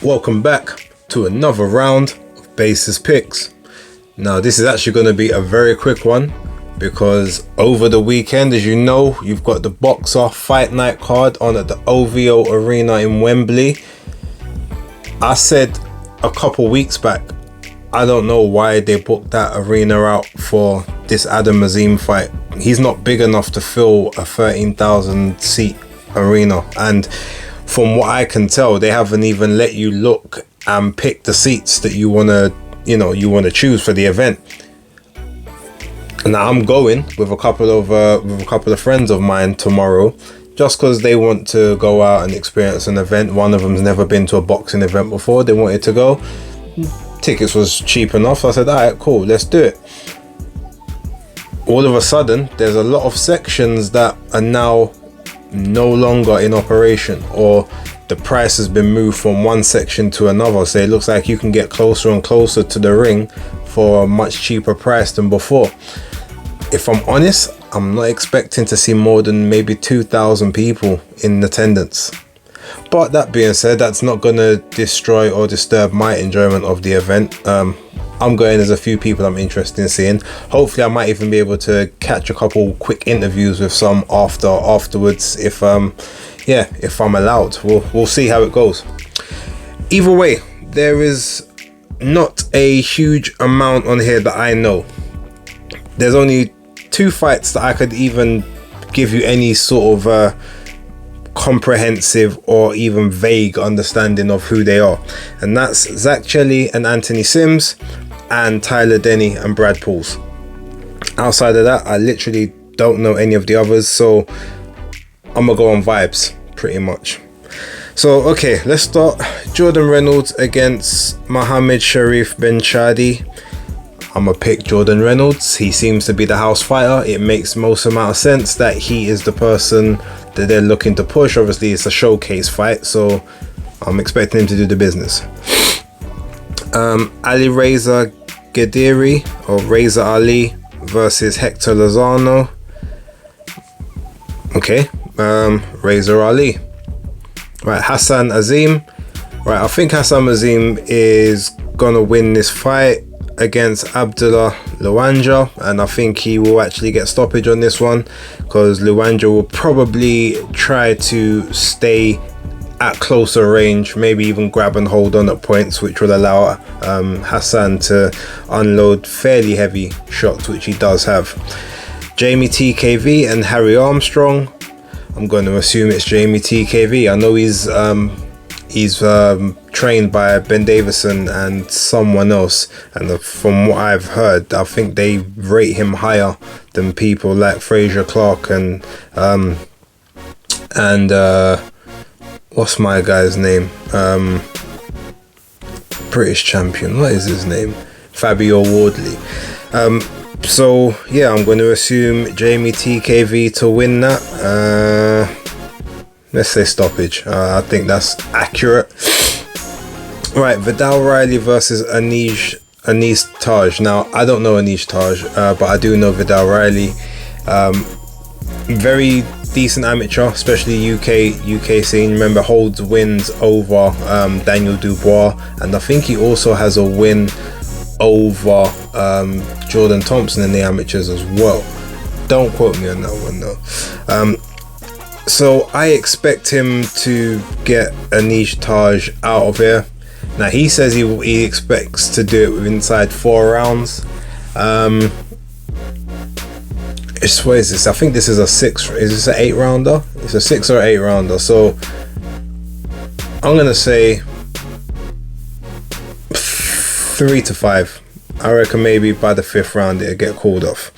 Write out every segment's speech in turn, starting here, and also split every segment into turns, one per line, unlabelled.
Welcome back to another round of Basis Picks. Now this is actually going to be a very quick one because over the weekend, as you know, you've got the Boxer Fight Night card on at the OVO Arena in Wembley. I said a couple weeks back, I don't know why they booked that arena out for this Adam Azim fight. He's not big enough to fill a 13,000 seat arena, and from what I can tell, they haven't even let you look and pick the seats that you want to choose for the event. Now I'm going with a couple of friends of mine tomorrow, just because they want to go out and experience an event. One of them's never been to a boxing event before. They wanted to go. Tickets was cheap enough, so I said, all right, cool, let's do it. All of a sudden, there's a lot of sections that are now no longer in operation, or the price has been moved from one section to another, so it looks like you can get closer and closer to the ring for a much cheaper price than before. If I'm honest, I'm not expecting to see more than maybe 2,000 people in attendance. But that being said, that's not going to destroy or disturb my enjoyment of the event. I'm going, there's a few people I'm interested in seeing. Hopefully I might even be able to catch a couple quick interviews with some afterwards if I'm allowed. We'll see how it goes. Either way, there is not a huge amount on here that I know. There's only 2 fights that I could even give you any sort of comprehensive or even vague understanding of who they are, and that's Zach Chelli and Anthony Sims, and Tyler Denny and Brad Pauls. Outside of that, I literally don't know any of the others, so I'm gonna go on vibes pretty much. So okay, let's start. Jordan Reynolds against Mohammed Sharif Benchadi. I'm gonna pick Jordan Reynolds. He seems to be the house fighter. It makes most amount of sense that he is the person that they're looking to push. Obviously it's a showcase fight, so I'm expecting him to do the business. Ali Reza Gheddairi, or Reza Ali, versus Hector Lozano. Okay, Reza Ali. Right, Hassan Azim. Right, I think Hassan Azim is gonna win this fight against Abdullah Luanja, and I think he will actually get stoppage on this one because Luanja will probably try to stay at closer range, maybe even grab and hold on at points, which will allow Hassan to unload fairly heavy shots, which he does have. Jamie TKV and Harry Armstrong. I'm going to assume it's Jamie TKV. I know he's trained by Ben Davison and someone else, and from what I've heard, I think they rate him higher than people like Fraser Clark and what's my guy's name? British champion, what is his name? Fabio Wardley. So yeah, I'm going to assume Jamie TKV to win that. Let's say stoppage. I think that's accurate. Right, Vidal Riley versus Anish Taj. Now, I don't know Anish Taj, but I do know Vidal Riley. Very decent amateur, especially UK scene. Remember, holds wins over Daniel Dubois, and I think he also has a win over Jordan Thompson in the amateurs as well. Don't quote me on that one though. So I expect him to get Anish Taj out of here. Now he says he expects to do it inside 4 rounds. What is this? I think this is a 6. Is this an 8 rounder? It's a 6 or 8 rounder. So I'm gonna say 3 to 5. I reckon maybe by the 5th round it'll get called off.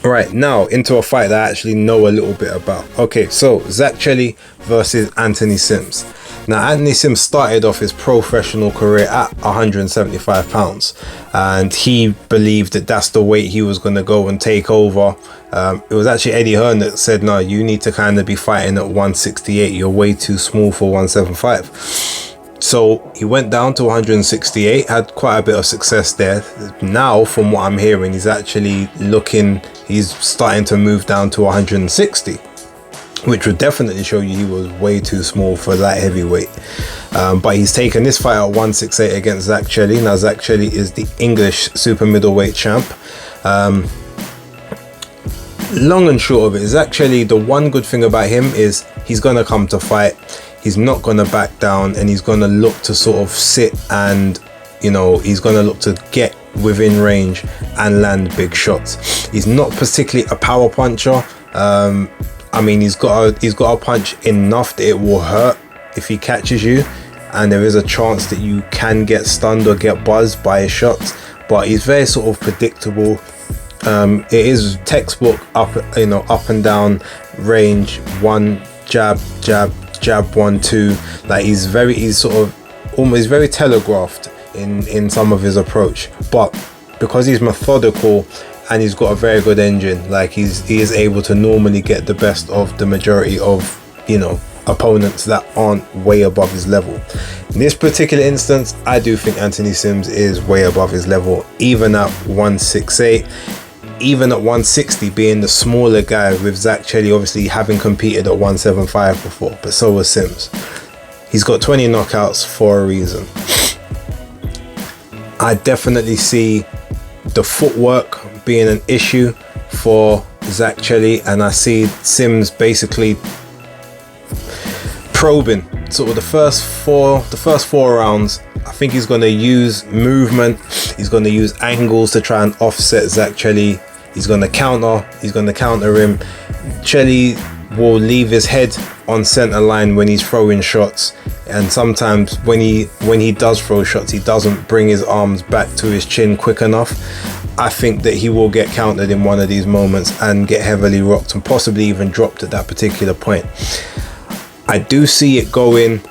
Right, now into a fight that I actually know a little bit about. Okay, so Zach Chelli versus Anthony Sims. Now, Anthony Sims started off his professional career at 175 pounds, and he believed that that's the weight he was going to go and take over. It was actually Eddie Hearn that said, no, you need to kind of be fighting at 168. You're way too small for 175. So he went down to 168, had quite a bit of success there. Now, from what I'm hearing, he's starting to move down to 160. which would definitely show you he was way too small for light heavyweight. But he's taken this fight at 168 against Zach Chelli. Now Zach Chelli is the English super middleweight champ. Long and short of it, Zach Chelli, the one good thing about him is he's going to come to fight. He's not going to back down, and he's going to look to sort of sit and, you know, he's going to look to get within range and land big shots. He's not particularly a power puncher. I mean, he's got a punch enough that it will hurt if he catches you, and there is a chance that you can get stunned or get buzzed by his shots. But he's very sort of predictable. It is textbook up and down range, one jab, jab, jab, 1, 2. Like he's sort of almost very telegraphed in some of his approach, but because he's methodical and he's got a very good engine, like he is able to normally get the best of the majority of, you know, opponents that aren't way above his level. In this particular instance, I do think Anthony Sims is way above his level, even at 168, even at 160, being the smaller guy, with Zach Chelli obviously having competed at 175 before, but so was Sims. He's got 20 knockouts for a reason. I definitely see the footwork being an issue for Zach Chelli, and I see Sims basically probing sort of the first four rounds. I think he's going to use movement, he's going to use angles to try and offset Zach Chelli. He's going to counter him. Chelli will leave his head on center line when he's throwing shots, and sometimes when he does throw shots, he doesn't bring his arms back to his chin quick enough. I think that he will get countered in one of these moments and get heavily rocked and possibly even dropped at that particular point. I do see it going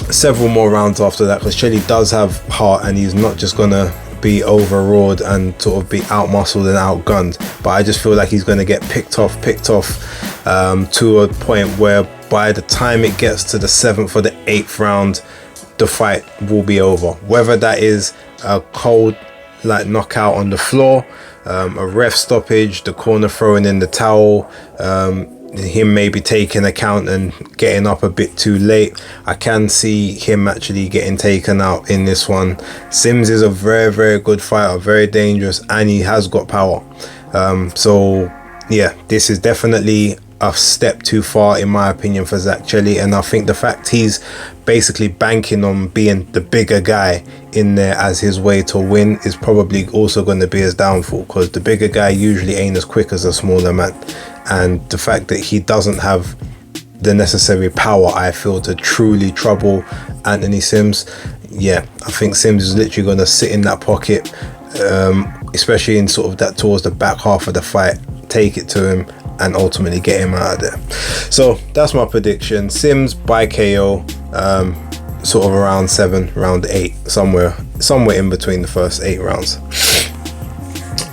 several more rounds after that, because Chelli does have heart and he's not just gonna be overawed and sort of be outmuscled and outgunned, but I just feel like he's going to get picked off to a point where by the time it gets to the 7th or the 8th round, the fight will be over. Whether that is a cold like knockout on the floor, a ref stoppage, the corner throwing in the towel, him maybe taking a count and getting up a bit too late. I can see him actually getting taken out in this one. Sims is a very, very good fighter, very dangerous, and he has got power. So yeah, this is definitely a step too far in my opinion for Zach Chelli, and I think the fact he's basically banking on being the bigger guy in there as his way to win is probably also going to be his downfall, because the bigger guy usually ain't as quick as a smaller man. And the fact that he doesn't have the necessary power, I feel, to truly trouble Anthony Sims. Yeah, I think Sims is literally going to sit in that pocket, especially in sort of that towards the back half of the fight, take it to him and ultimately get him out of there. So that's my prediction. Sims by KO, sort of around 7, round 8, somewhere in between the first 8 rounds.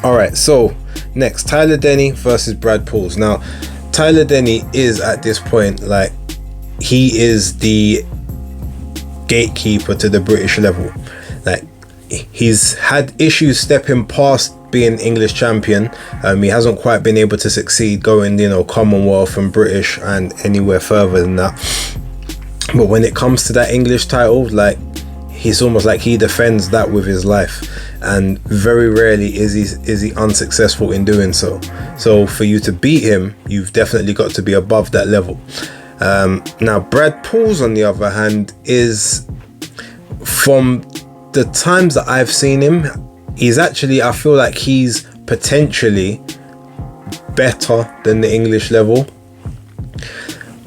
All right, so next, Tyler Denny versus Brad Pauls. Now, Tyler Denny is at this point, like, he is the gatekeeper to the British level. Like, he's had issues stepping past being English champion. He hasn't quite been able to succeed going, you know, Commonwealth and British and anywhere further than that. But when it comes to that English title, like, he's almost like he defends that with his life, and very rarely is he unsuccessful in doing so. So for you to beat him, you've definitely got to be above that level. Now Brad Pauls, on the other hand, is, from the times that I've seen him, he's actually, I feel like he's potentially better than the English level,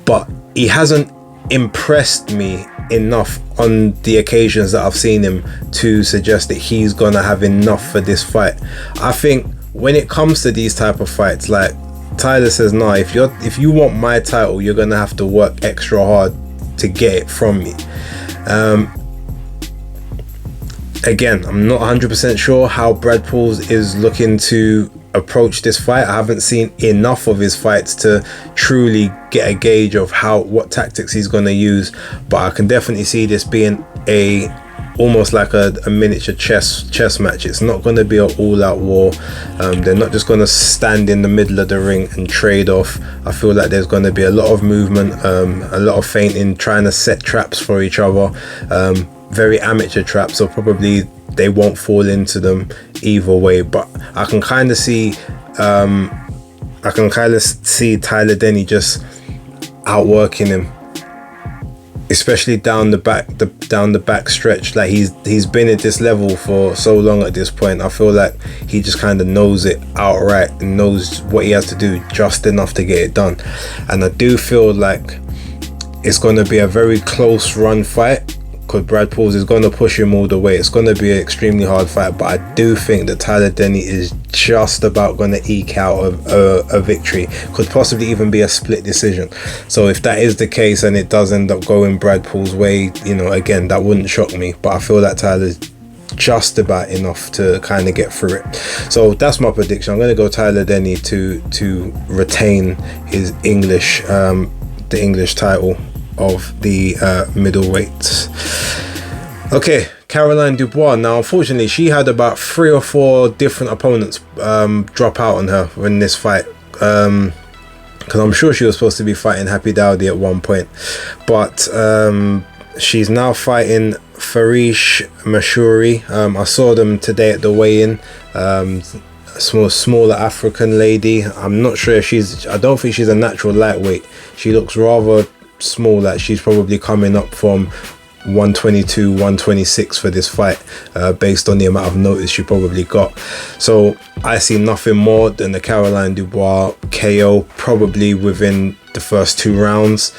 but he hasn't impressed me enough on the occasions that I've seen him to suggest that he's gonna have enough for this fight. I think when it comes to these type of fights, like, Tyler says, no, if you want my title, you're gonna have to work extra hard to get it from me. Again, I'm not 100% sure how Brad Pauls is looking to approach this fight. I haven't seen enough of his fights to truly get a gauge of what tactics he's going to use, but I can definitely see this being a almost like a miniature chess match. It's not going to be an all-out war. They're not just going to stand in the middle of the ring and trade off. I feel like there's going to be a lot of movement, a lot of feinting, trying to set traps for each other, very amateur traps, so probably they won't fall into them either way. But I can kind of see Tyler Denny just outworking him, especially down the back stretch. Like he's been at this level for so long at this point. I feel like he just kind of knows it outright and knows what he has to do just enough to get it done. And I do feel like it's going to be a very close run fight, because Brad Pauls is going to push him all the way. It's going to be an extremely hard fight, but I do think that Tyler Denny is just about going to eke out a victory. Could possibly even be a split decision. So if that is the case and it does end up going Brad Pauls' way, again, that wouldn't shock me. But I feel that Tyler's just about enough to kind of get through it. So that's my prediction. I'm going to go Tyler Denny to retain his the English title of the middleweights. Okay, Caroline Dubois. Now, unfortunately, she had about 3 or 4 different opponents drop out on her in this fight, because I'm sure she was supposed to be fighting Happy Dowdy at one point, but she's now fighting Farish Mashuri. I saw them today at the weigh-in. Smaller African lady. I'm not sure if I don't think she's a natural lightweight. She looks rather small, like she's probably coming up from 122 126 for this fight, based on the amount of notice she probably got. So I see nothing more than the Caroline Dubois KO, probably within the first 2 rounds.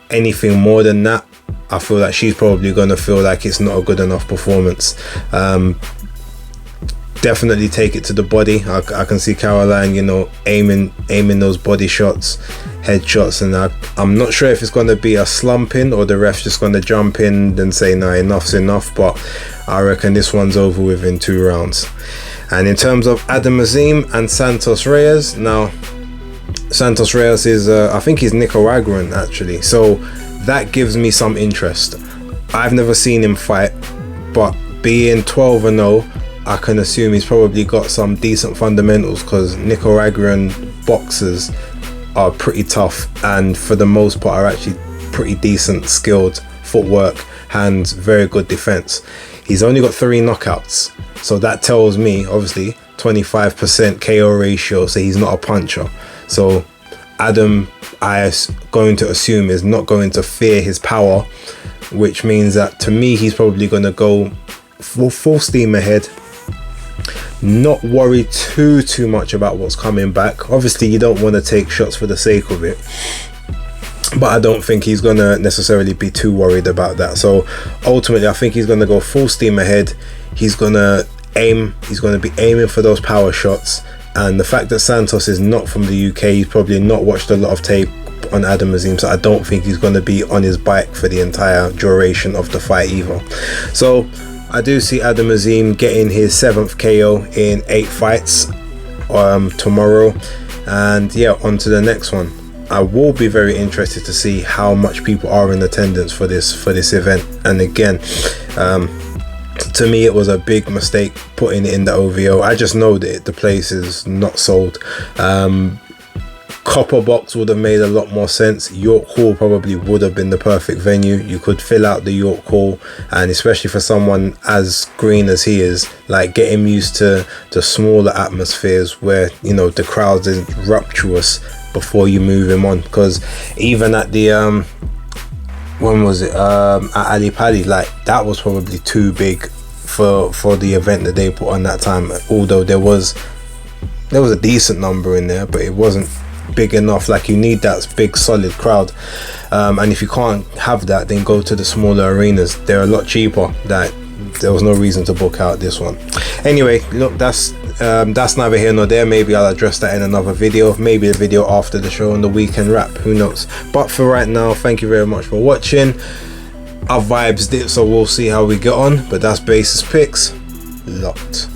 Anything more than that, I feel like she's probably going to feel like it's not a good enough performance. Definitely take it to the body. I can see Caroline, aiming those body shots, headshots, and I'm not sure if it's going to be a slumping or the ref's just going to jump in and say, no, enough's enough. But I reckon this one's over within 2 rounds. And in terms of Adam Azim and Santos Reyes, now Santos Reyes is I think he's Nicaraguan actually, so that gives me some interest. I've never seen him fight, but being 12-0, I can assume he's probably got some decent fundamentals, because Nicaraguan boxers are pretty tough and for the most part are actually pretty decent, skilled footwork, hands, very good defense. He's only got 3 knockouts, so that tells me obviously 25% KO ratio, so he's not a puncher. So Adam, I'm going to assume, is not going to fear his power, which means that to me he's probably going to go full steam ahead, not worry too much about what's coming back. Obviously you don't want to take shots for the sake of it, but I don't think he's going to necessarily be too worried about that. So ultimately I think he's going to go full steam ahead. He's going to be aiming for those power shots, and the fact that Santos is not from the UK, he's probably not watched a lot of tape on Adam Azim, so I don't think he's going to be on his bike for the entire duration of the fight either. So I do see Adam Azim getting his 7th KO in 8 fights tomorrow, and yeah, on to the next one. I will be very interested to see how much people are in attendance for this event. And again, to me it was a big mistake putting it in the OVO. I just know that the place is not sold. Copper Box would have made a lot more sense. York Hall probably would have been the perfect venue. You could fill out the York Hall, and especially for someone as green as he is, like, get him used to the smaller atmospheres where the crowd is rapturous before you move him on. Because even at the when was it at Ali Pali, like, that was probably too big for the event that they put on that time, although there was a decent number in there, but it wasn't big enough. Like, you need that big solid crowd, and if you can't have that, then go to the smaller arenas. They're a lot cheaper. That there was no reason to book out this one. Anyway, look, that's neither here nor there. Maybe I'll address that in another video, maybe a video after the show on the weekend wrap, who knows. But for right now, thank you very much for watching. Our vibes dip, so we'll see how we get on, but that's Basis Picks. Locked.